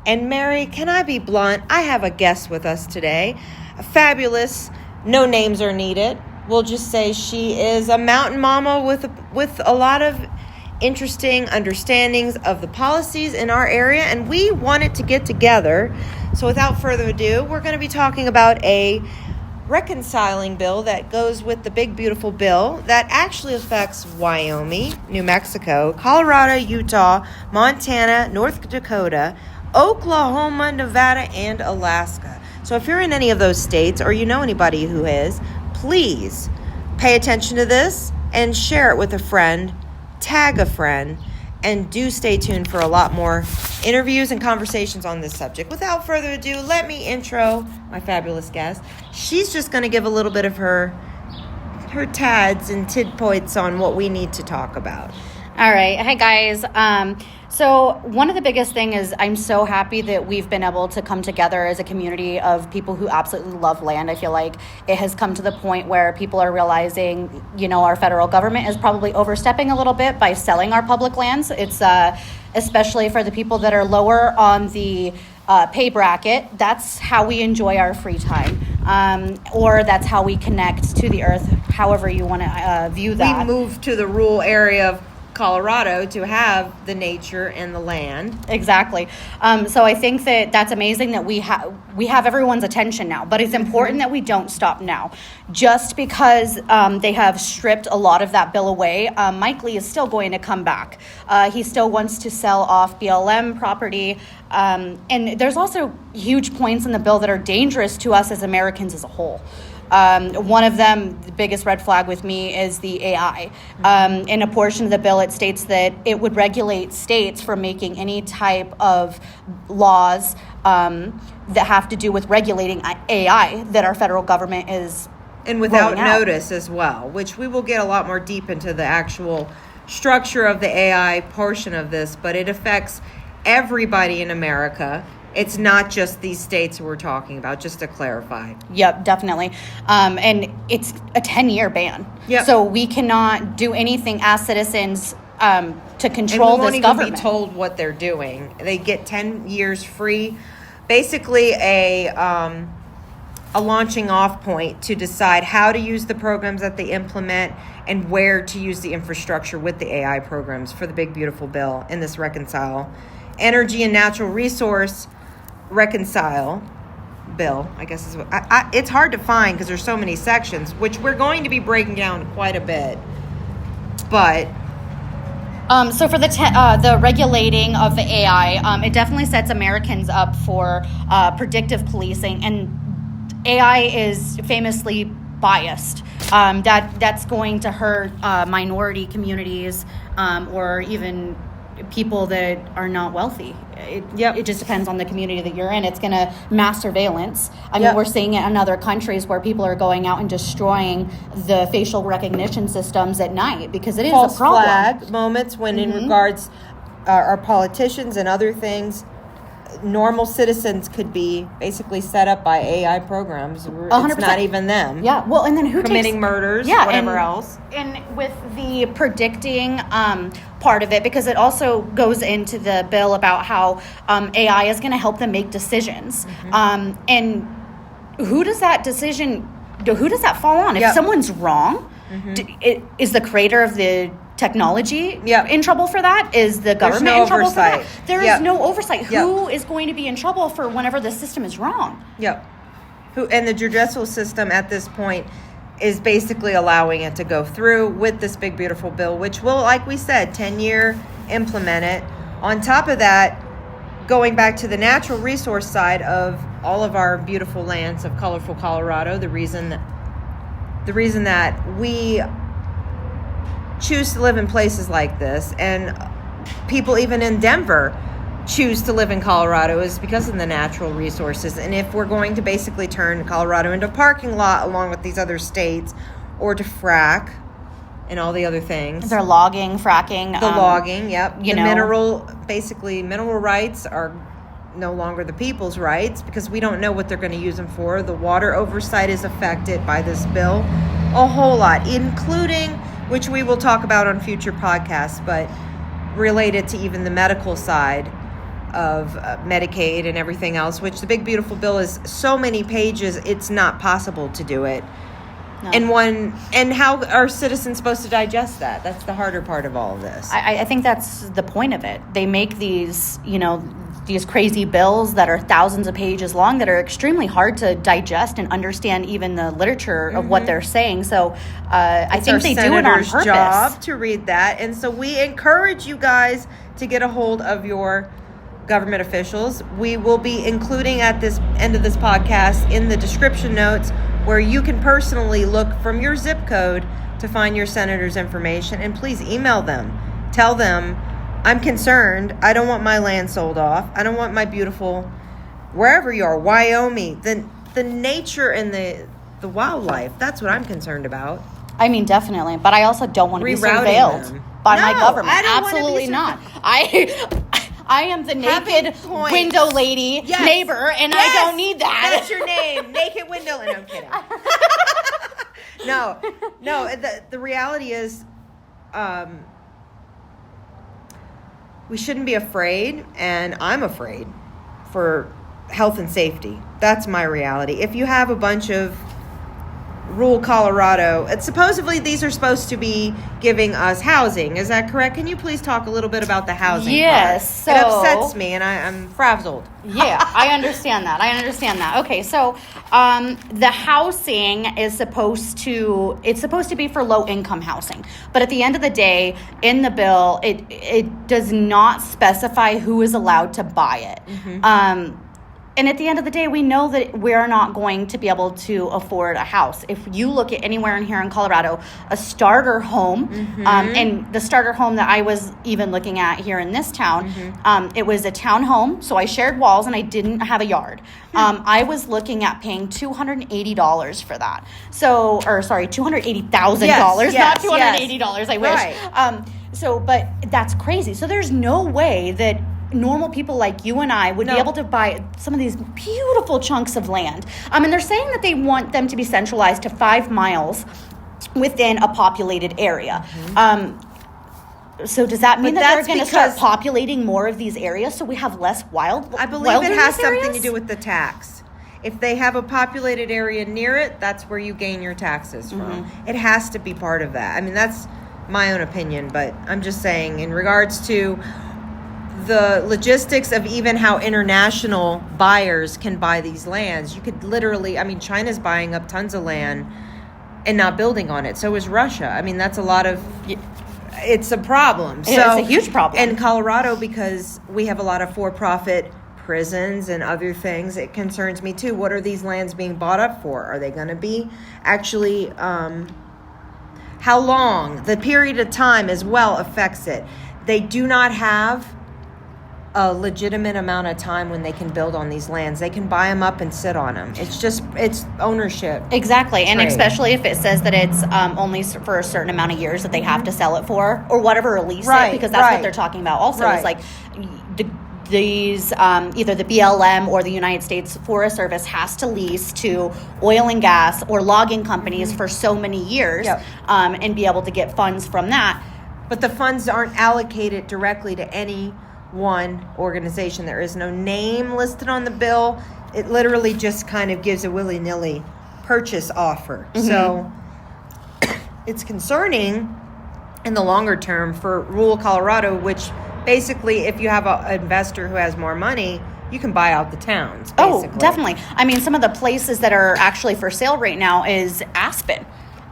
And Mary, can I be blunt? I have a guest with us today. A fabulous, no names are needed. We'll just say she is a mountain mama with a lot of interesting understandings of the policies in our area, and we wanted to get together. So without further ado, we're going to be talking about a reconciling bill that goes with the big beautiful bill that actually affects Wyoming, New Mexico, Colorado, Utah, Montana, North Dakota, Oklahoma, Nevada, and Alaska. So if you're in any of those states or you know anybody who is, please pay attention to this and share it with a friend, tag a friend, and do stay tuned for a lot more interviews and conversations on this subject. Without further ado, let me intro my fabulous guest. She's just going to give a little bit of her tads and tidpoints on what we need to talk about. All right. Hi, guys. So one of the biggest thing is I'm so happy that we've been able to come together as a community of people who absolutely love land. I feel like it has come to the point where people are realizing, our federal government is probably overstepping a little bit by selling our public lands. It's especially for the people that are lower on the pay bracket. That's how we enjoy our free time. Or that's how we connect to the earth, however you want to view that. We moved to the rural area of Colorado to have the nature and the land. Exactly. So I think that that's amazing that we have everyone's attention now, but it's important that we don't stop now. Just because they have stripped a lot of that bill away, Mike Lee is still going to come back. He still wants to sell off BLM property. And there's also huge points in the bill that are dangerous to us as Americans as a whole. One of them, the biggest red flag with me, is the AI. In a portion of the bill, it states that it would regulate states from making any type of laws that have to do with regulating AI that our federal government is and without notice as well, which we will get a lot more deep into the actual structure of the AI portion of this, but it affects everybody in America. It's not just these states we're talking about, just to clarify. Yep, definitely. And it's a 10-year ban. Yep. So we cannot do anything as citizens to control this government. And we won't even be told what they're doing. They get 10 years free, basically a launching off point to decide how to use the programs that they implement and where to use the infrastructure with the AI programs for the big beautiful bill in this reconcile. Energy and natural resource reconcile bill, I guess is what it's hard to find because there's so many sections, which we're going to be breaking down quite a bit. But so for the regulating of the AI, it definitely sets Americans up for predictive policing, and AI is famously biased. That's going to hurt minority communities or even people that are not wealthy. It just depends on the community that you're in. It's going to mass surveillance. I mean, we're seeing it in other countries where people are going out and destroying the facial recognition systems at night because it is false a problem. Flag moments when in regards our politicians and other things, normal citizens could be basically set up by AI programs. 100%. It's not even them. Yeah. Well, and then who committing murders, whatever else. And with the predicting part of it, because it also goes into the bill about how AI is going to help them make decisions. And who does that fall on? If someone's wrong, is the creator of the technology in trouble for that? Is the government in trouble for that? There is no oversight. Who is going to be in trouble for whenever the system is wrong? And the judicial system at this point is basically allowing it to go through with this big beautiful bill, which will, like we said, 10-year implement it. On top of that, going back to the natural resource side of all of our beautiful lands of colorful Colorado, the reason that we choose to live in places like this, and people even in Denver choose to live in Colorado, is because of the natural resources. And if we're going to basically turn Colorado into a parking lot along with these other states, or to frack and all the other things, they're logging, fracking, the logging, mineral rights are no longer the people's rights because we don't know what they're going to use them for. The water oversight is affected by this bill a whole lot, including, which we will talk about on future podcasts, but related to even the medical side of Medicaid and everything else, which the big beautiful bill is so many pages, it's not possible to do it. No. And how are citizens supposed to digest that? That's the harder part of all of this. I think that's the point of it. They make these, these crazy bills that are thousands of pages long that are extremely hard to digest and understand even the literature of what they're saying. So I think they do it on purpose. It's our senator's job to read that. And so we encourage you guys to get a hold of your government officials. We will be including at this end of this podcast in the description notes where you can personally look from your zip code to find your senator's information. And please email them. Tell them, I'm concerned. I don't want my land sold off. I don't want my beautiful, wherever you are, Wyoming, the nature and the wildlife. That's what I'm concerned about. I mean, definitely. But I also don't want to be Rerouting surveilled them. by No, my government. I don't wanna be Absolutely not. I am the naked points. window lady neighbor, and I don't need that. That's your name, naked window. And I'm kidding. No. The reality is, we shouldn't be afraid, and I'm afraid for health and safety. That's my reality. If you have a bunch of rural Colorado, supposedly these are supposed to be giving us housing. Is that correct? Can you please talk a little bit about the housing Yes, part? It so- upsets me, and I'm frazzled. Yeah, I understand that. Okay, so the housing is supposed to be for low income housing, but at the end of the day, in the bill, it does not specify who is allowed to buy it. And at the end of the day, we know that we're not going to be able to afford a house. If you look at anywhere in here in Colorado, a starter home, and the starter home that I was even looking at here in this town, it was a town home, so I shared walls and I didn't have a yard. I was looking at paying $280 for that. $280,000, not $280. I wish. Right. But that's crazy. So there's no way that normal people like you and I would be able to buy some of these beautiful chunks of land. And they're saying that they want them to be centralized to 5 miles within a populated area. So does that mean that they're going to start populating more of these areas so we have less I believe it has something to do with the tax. If they have a populated area near it, that's where you gain your taxes from. It has to be part of that. I mean, that's my own opinion, but I'm just saying in regards to the logistics of even how international buyers can buy these lands. You could literally, China's buying up tons of land and not building on it. So is Russia. I mean, that's a lot of, it's a problem. It's a huge problem. And Colorado, because we have a lot of for-profit prisons and other things, it concerns me too. What are these lands being bought up for? Are they going to be actually, how long? The period of time as well affects it. They do not have a legitimate amount of time when they can build on these lands. They can buy them up and sit on them. It's ownership. Exactly. And trade. Especially if it says that it's only for a certain amount of years that they have to sell it for or whatever, release it, because that's what they're talking about. Also, it's like these either the BLM or the United States Forest Service has to lease to oil and gas or logging companies for so many years and be able to get funds from that. But the funds aren't allocated directly to any one organization. There is no name listed on the bill. It literally just kind of gives a willy-nilly purchase offer. So it's concerning in the longer term for rural Colorado, which basically if you have an investor who has more money, you can buy out the towns, basically. Oh, definitely. I mean, some of the places that are actually for sale right now is Aspen.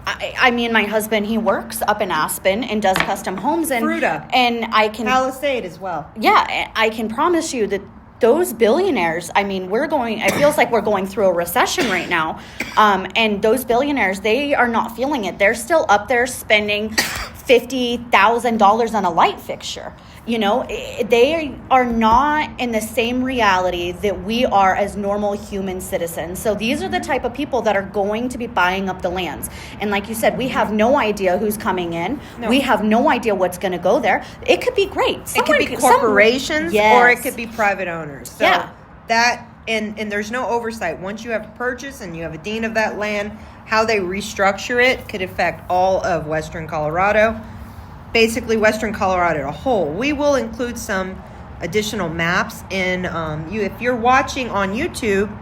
I mean, my husband, he works up in Aspen and does custom homes. And Fruta. And I can... Palisade as well. Yeah, I can promise you that those billionaires, I mean, it feels like we're going through a recession right now. And those billionaires, they are not feeling it. They're still up there spending $50,000 on a light fixture. You know, they are not in the same reality that we are as normal human citizens. So these are the type of people that are going to be buying up the lands. And like you said, we have no idea who's coming in. No. We have no idea what's going to go there. It could be great. It could be corporations or it could be private owners. So that, and there's no oversight. Once you have purchase and you have a deed of that land, how they restructure it could affect all of Western Colorado. Basically Western Colorado as a whole. We will include some additional maps in if you're watching on YouTube,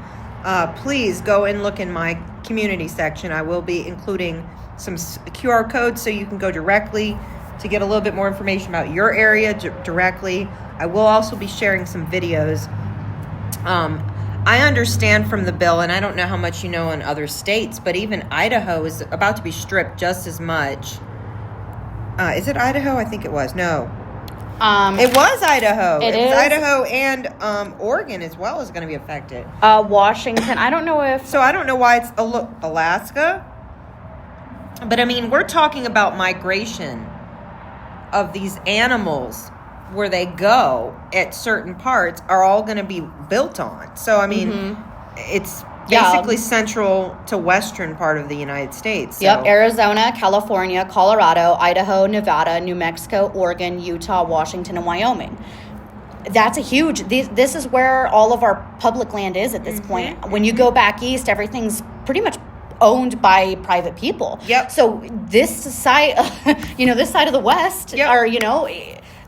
please go and look in my community section. I will be including some QR codes so you can go directly to get a little bit more information about your area directly. I will also be sharing some videos. I understand from the bill, and I don't know how much you know in other states, but even Idaho is about to be stripped just as much. Is it Idaho? I think it was. No. It was Idaho. It was is. Idaho and Oregon as well is going to be affected. Washington. I don't know if. So I don't know why it's Alaska. But I mean, we're talking about migration of these animals where they go at certain parts are all going to be built on. So, I mean, it's basically central to western part of the United States. So. Yep, Arizona, California, Colorado, Idaho, Nevada, New Mexico, Oregon, Utah, Washington, and Wyoming. That's a huge, this is where all of our public land is at this point. When you go back east, everything's pretty much owned by private people. Yep. So this side, this side of the West, or,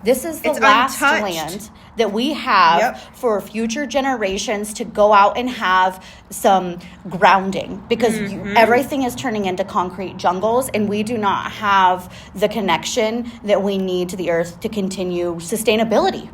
this is the It's last untouched. land that we have for future generations to go out and have some grounding, because everything is turning into concrete jungles, and we do not have the connection that we need to the earth to continue sustainability.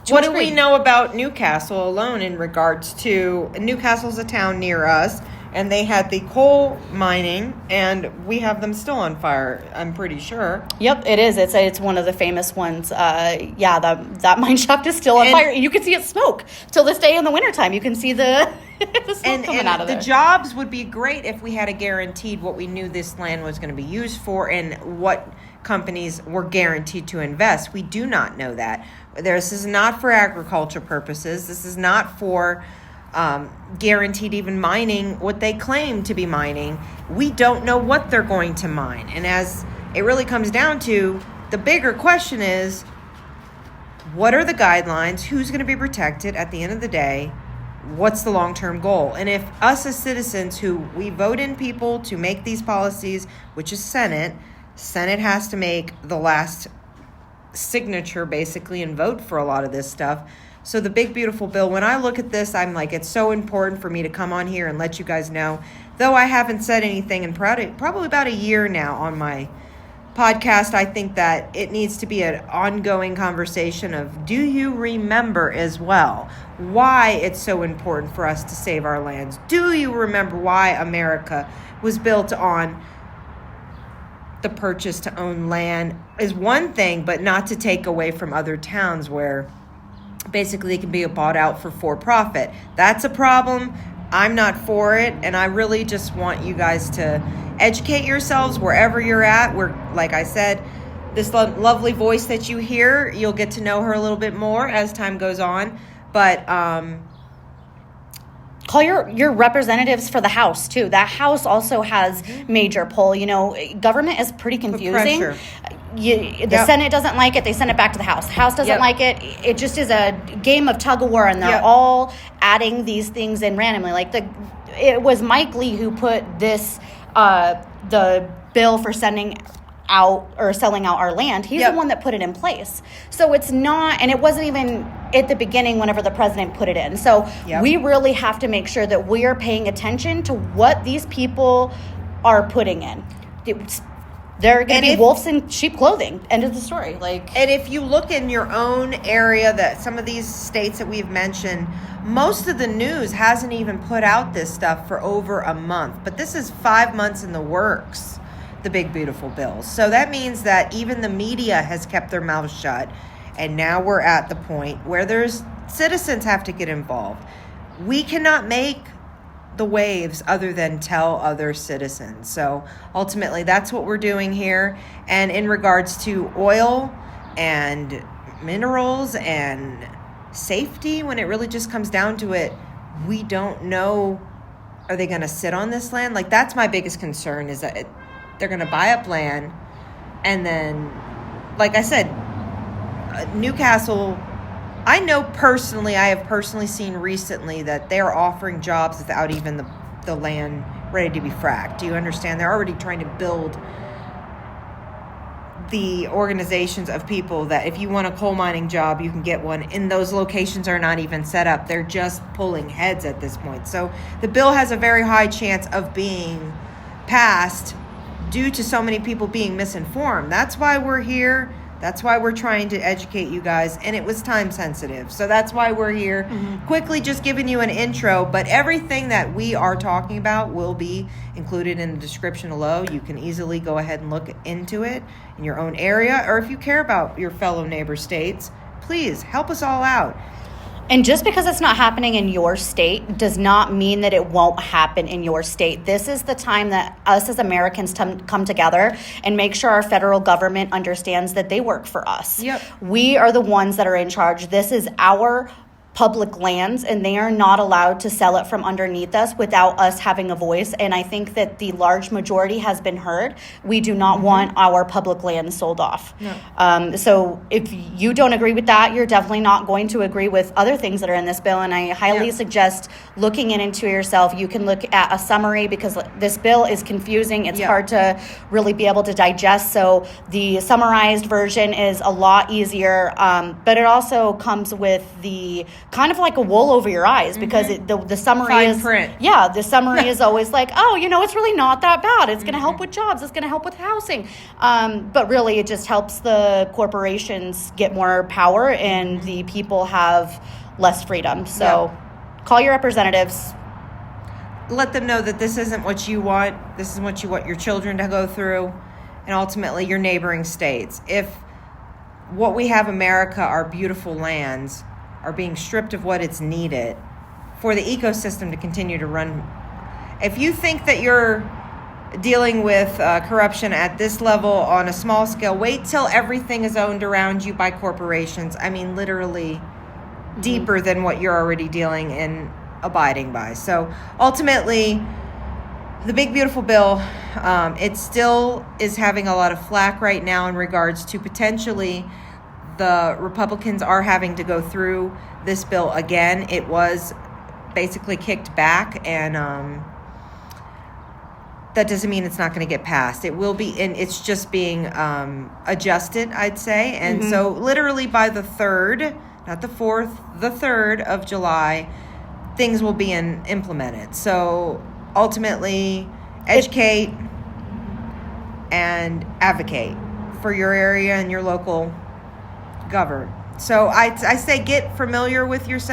What do we know about Newcastle alone in regards to Newcastle's a town near us, and they had the coal mining, and we have them still on fire, I'm pretty sure. Yep, it is. It's one of the famous ones. That mine shaft is still on fire. You can see it smoke till this day in the wintertime. You can see the smoke coming out of there. The jobs would be great if we had a guaranteed what we knew this land was going to be used for and what companies were guaranteed to invest. We do not know that. This is not for agriculture purposes. This is not for guaranteed even mining what they claim to be mining. We don't know what they're going to mine. And as it really comes down to, the bigger question is, what are the guidelines? Who's going to be protected at the end of the day? What's the long-term goal? And if us as citizens who we vote in people to make these policies, which is Senate has to make the last signature basically and vote for a lot of this stuff. So the big beautiful bill, when I look at this, I'm like, it's so important for me to come on here and let you guys know, though I haven't said anything in probably about a year now on my podcast. I think that it needs to be an ongoing conversation of, do you remember as well why it's so important for us to save our lands? Do you remember why America was built on the purchase to own land is one thing, but not to take away from other towns where basically it can be bought out for profit. That's a problem. I'm not for it, and I really just want you guys to educate yourselves wherever you're at. We're, like I said, this lovely voice that you hear, you'll get to know her a little bit more as time goes on. But call your representatives for the House too. That House also has major pull. Government is pretty confusing. Pressure. The Senate doesn't like it, they send it back to the House. House doesn't like it. It just is a game of tug of war, and they're all adding these things in randomly. It was Mike Lee who put this the bill for sending out or selling out our land. He's the one that put it in place. So it's not, and it wasn't even at the beginning whenever the president put it in. So we really have to make sure that we are paying attention to what these people are putting in. They're going to be wolves in sheep clothing. End of the story. And if you look in your own area, that some of these states that we've mentioned, most of the news hasn't even put out this stuff for over a month. But this is 5 months in the works, the big beautiful bills. So that means that even the media has kept their mouths shut. And now we're at the point where citizens have to get involved. We cannot make the waves other than tell other citizens. So ultimately that's what we're doing here. And in regards to oil and minerals and safety, when it really just comes down to it, we don't know, are they going to sit on this land? That's my biggest concern, is that they're going to buy up land, and then, like I said, Newcastle, I have personally seen recently that they're offering jobs without even the land ready to be fracked. Do you understand? They're already trying to build the organizations of people that if you want a coal mining job, you can get one. And those locations are not even set up. They're just pulling heads at this point. So the bill has a very high chance of being passed due to so many people being misinformed. That's why we're here. That's why we're trying to educate you guys. And it was time sensitive. So that's why we're here. Quickly just giving you an intro. But everything that we are talking about will be included in the description below. You can easily go ahead and look into it in your own area. Or if you care about your fellow neighbor states, please help us all out. And just because it's not happening in your state does not mean that it won't happen in your state. This is the time that us as Americans come together and make sure our federal government understands that they work for us. Yep. We are the ones that are in charge. This is our public lands, and they are not allowed to sell it from underneath us without us having a voice. And I think that the large majority has been heard. We do not want our public lands sold off. No. So if you don't agree with that, you're definitely not going to agree with other things that are in this bill. And I highly suggest looking into yourself. You can look at a summary because this bill is confusing. It's hard to really be able to digest. So the summarized version is a lot easier, but it also comes with the kind of like a wool over your eyes because the summary Fine is print. Yeah, the summary is always like, oh, it's really not that bad. It's going to help with jobs. It's going to help with housing. But really, it just helps the corporations get more power and the people have less freedom. So call your representatives. Let them know that this isn't what you want. This is what you want your children to go through, and ultimately your neighboring states. If what we have, America, our beautiful lands, are being stripped of what it's needed for the ecosystem to continue to run. If you think that you're dealing with corruption at this level on a small scale, wait till everything is owned around you by corporations. I mean, literally deeper than what you're already dealing and abiding by. So ultimately, the big beautiful bill, it still is having a lot of flack right now in regards to potentially the Republicans are having to go through this bill again. It was basically kicked back, and that doesn't mean it's not going to get passed. It will be, and it's just being adjusted, I'd say. And so literally by the 3rd, not the 4th, the 3rd of July, things will be implemented. So ultimately, educate and advocate for your area and your local govern. So I say get familiar with yourself.